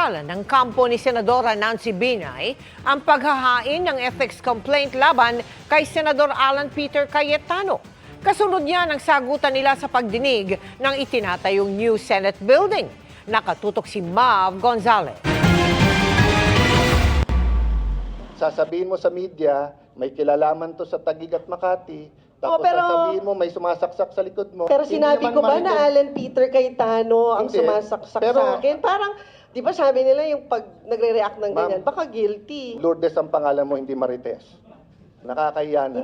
Pinag-aaralan ng kampo ni Senadora Nancy Binay ang paghahain ng ethics complaint laban kay Senador Alan Peter Cayetano. Kasunod niya ang sagutan nila sa pagdinig ng itinatayong new Senate building. Nakatutok si Mav Gonzalez. Sasabihin mo sa media, may kilalaman to sa Taguig at Makati. Tapos pero sasabihin mo, may sumasaksak sa likod mo. Pero Hindi sinabi naman ko ba marites. na Alan Peter Cayetano ang Hindi. sumasaksak Pero- sa akin? Parang, di ba sabi nila yung pag nagre-react ng Ma'am, ganyan, baka guilty. Lourdes ang pangalan mo, hindi Marites. Nakakahiya na.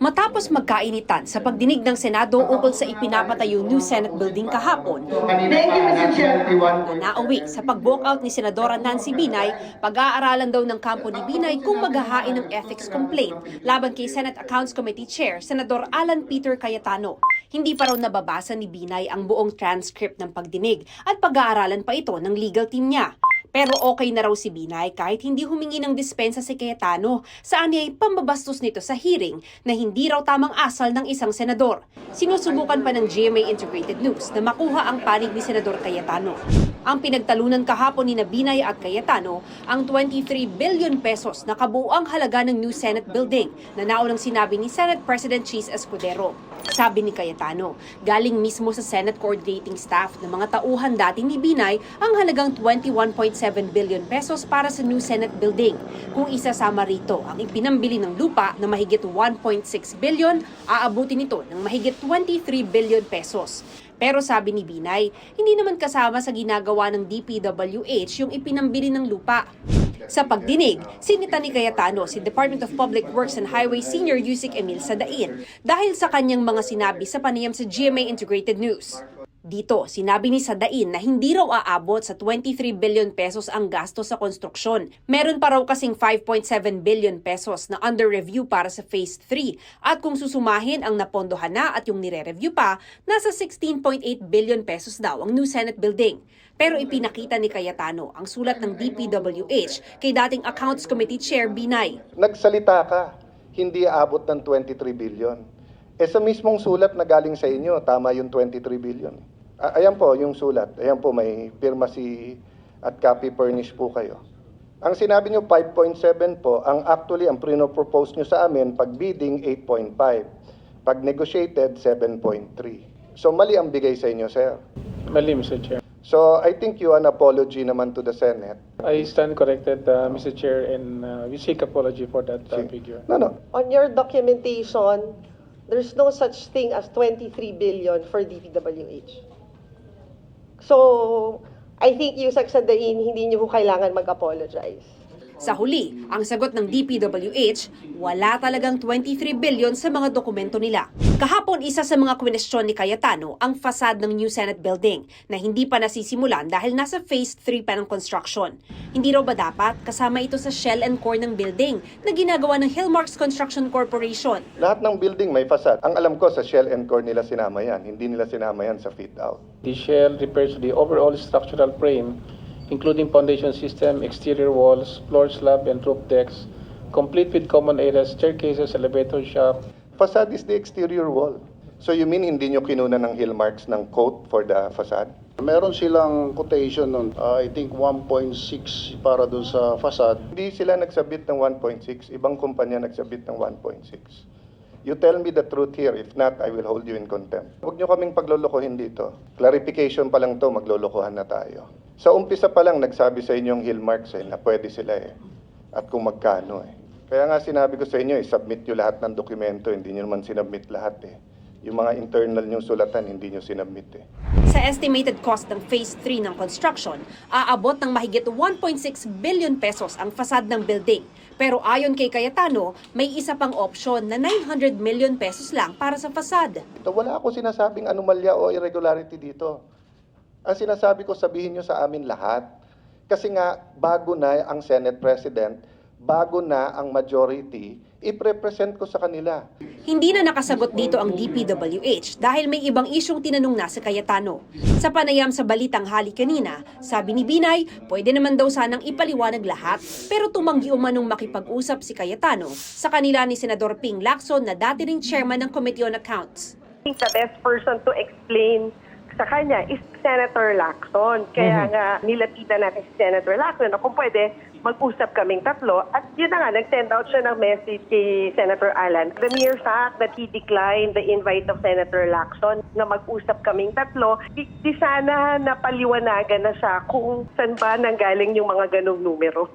Matapos magkainitan sa pagdinig ng Senado ukol sa ipinapatayong new Senate building kahapon, na nauwi sa pag-walkout ni Senadora Nancy Binay, pag-aaralan daw ng kampo ni Binay kung maghahain ng ethics complaint laban kay Senate Accounts Committee Chair Senador Alan Peter Cayetano. Hindi pa raw nababasa ni Binay ang buong transcript ng pagdinig at pag-aaralan pa ito ng legal team niya. Pero okay na raw si Binay kahit hindi humingi ng dispensa si Cayetano sa anyay pambabastos nito sa hearing na hindi raw tamang asal ng isang senador. Sinusubukan pa ng GMA Integrated News na makuha ang panig ni Senador Cayetano. Ang pinagtalunan kahapon ni Binay at Cayetano ang 23 billion pesos na kabuuang halaga ng new Senate building na naunang sinabi ni Senate President Cheese Escudero. Sabi ni Cayetano, galing mismo sa Senate coordinating staff ng mga tauhan dati ni Binay ang halagang 21.7 billion pesos para sa new Senate building. Kung isasama rito ang ipinambili ng lupa na mahigit 1.6 billion, aabutin ito ng mahigit 23 billion pesos. Pero sabi ni Binay, hindi naman kasama sa ginagawa ng DPWH yung ipinambili ng lupa. Sa pagdinig, sinita ni Cayetano si Department of Public Works and Highways Senior Yusik Emil Sadain dahil sa kanyang mga sinabi sa panayam sa GMA Integrated News. Dito, sinabi ni Sadain na hindi raw aabot sa 23 billion pesos ang gasto sa konstruksyon. Meron pa raw kasing 5.7 billion pesos na under review para sa Phase 3 at kung susumahin ang napondohan na at yung nire-review pa, nasa 16.8 billion pesos daw ang new Senate building. Pero ipinakita ni Cayetano ang sulat ng DPWH kay dating Accounts Committee Chair Binay. Nagsalita ka, hindi aabot ng 23 billion. Sa mismong sulat na galing sa inyo, tama yung 23 billion. Ayan po yung sulat. Ayan po, may pirma si at copy furnish po kayo. Ang sinabi nyo 5.7 po, actually ang propose nyo sa amin, pag bidding 8.5. Pag negotiated, 7.3. So mali ang bigay sa inyo, sir. Mali, Mr. Chair. So I think you an apology naman to the Senate. I stand corrected, Mr. Chair, and we seek apology for that figure. No. On your documentation, there's no such thing as 23 billion for DPWH. So, I think Yusek Sadain, hindi niyo po kailangan mag-apologize. Sa huli, ang sagot ng DPWH, wala talagang 23 billion sa mga dokumento nila. Kahapon, isa sa mga kwestiyon ni Cayetano ang fasad ng new Senate building na hindi pa nasisimulan dahil nasa Phase 3 pa ng construction. Hindi raw ba dapat kasama ito sa shell and core ng building na ginagawa ng Hillmarks Construction Corporation? Lahat ng building may facade. Ang alam ko sa shell and core nila sinama yan. Hindi nila sinama yan sa fit out. The shell refers to the overall structural frame, including foundation system, exterior walls, floor slab, and roof decks, complete with common areas, staircases, elevator shaft. Facade is the exterior wall. So you mean hindi nyo kinuna ng Hillmarks ng coat for the facade? Meron silang quotation nun, I think 1.6 para dun sa facade. Hindi sila nagsabit ng 1.6. Ibang kumpanya nagsabit ng 1.6. You tell me the truth here. If not, I will hold you in contempt. Huwag nyo kaming paglolokohin dito. Clarification pa lang to, maglolokohan na tayo. Sa umpisa pa lang, nagsabi sa inyong Hillmarks na pwede sila At kung magkano Kaya nga sinabi ko sa inyo, submit nyo lahat ng dokumento. Hindi nyo naman sinubmit lahat Yung mga internal nyong sulatan, hindi nyo sinubmit Sa estimated cost ng Phase 3 ng construction, aabot ng mahigit 1.6 billion pesos ang fasad ng building. Pero ayon kay Cayetano, may isa pang opsyon na 900 million pesos lang para sa fasad. Wala ako sinasabing anomalya o irregularity dito. Ang sinasabi ko, sabihin nyo sa amin lahat. Kasi nga, bago na ang Senate President, bago na ang majority, i-represent ko sa kanila. Hindi na nakasagot dito ang DPWH dahil may ibang isyong tinanong na sa Cayetano. Sa panayam sa Balitang Hali kanina, sabi ni Binay, pwede naman daw sanang ipaliwanag lahat, pero tumanggi umanong makipag-usap si Cayetano sa kanila ni Senador Ping Lacson na dati ring chairman ng Committee on Accounts. I think the best person to explain sa kanya is Senator Lacson. Kaya nga nilapitan natin si Senator Lacson na kung pwede mag-usap kaming tatlo. At yun na nga, nag-send out siya ng message kay Senator Alan. The mere fact that he declined the invite of Senator Lacson na mag-usap kaming tatlo, di sana napaliwanagan na siya kung saan ba nanggaling yung mga ganong numero.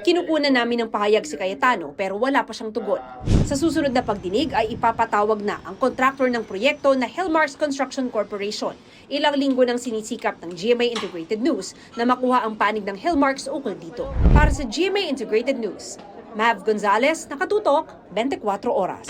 Kinukunan namin ng pahayag si Cayetano pero wala pa siyang tugon. Sa susunod na pagdinig ay ipapatawag na ang kontraktor ng proyekto na Hellmars Construction Corporation. Ilang linggo nang sinisikap ng GMA Integrated News na makuha ang panig ng Hellmarks ukol dito. Para sa GMA Integrated News, Mav Gonzalez, Nakatutok, 24 Oras.